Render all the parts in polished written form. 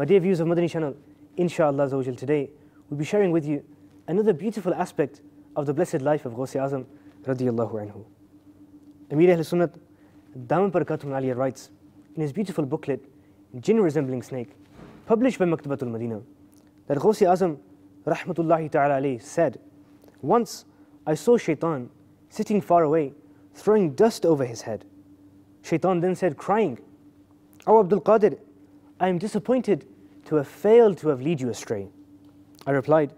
My dear viewers of Madani channel, inshallah today we'll be sharing with you another beautiful aspect of the blessed life of Ghaus-e Azam radiyallahu anhu. Amir Ahl Sunnat Daman Barakatuh Aliyah writes in his beautiful booklet, Jinn Resembling Snake, published by Maktabatul Madinah, that Ghaus-e Azam rahmatullahi ta'ala alayhi said, "Once I saw Shaitan sitting far away, throwing dust over his head. Shaitan then said, crying, 'O Abdul Qadir, I am disappointed to have failed to have led you astray.' I replied,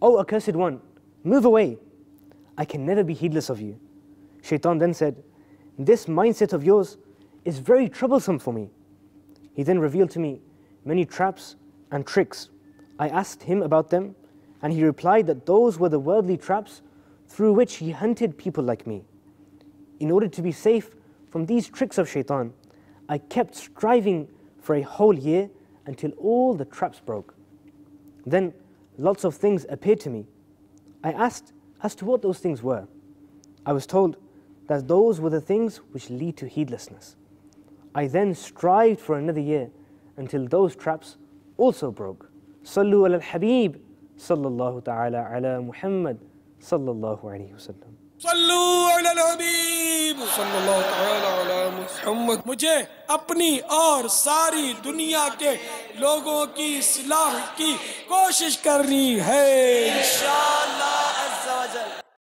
'O accursed one, move away. I can never be heedless of you.' Shaitan then said, 'This mindset of yours is very troublesome for me.' He then revealed to me many traps and tricks. I asked him about them, and he replied that those were the worldly traps through which he hunted people like me. In order to be safe from these tricks of Shaitan, I kept striving for a whole year until all the traps broke. Then lots of things appeared to me. I asked as to what those things were. I was told that those were the things which lead to heedlessness. I then strived for another year until those traps also broke. Sallu ala al-Habib, sallallahu ta'ala ala Muhammad, sallallahu alayhi wa sallam. Sallu ala al-Habib, sallallahu ta'ala ala Muhammad. मुझे अपनी और सारी दुनिया के लोगों की इस्लाह की कोशिश करनी है इंशाअल्लाह।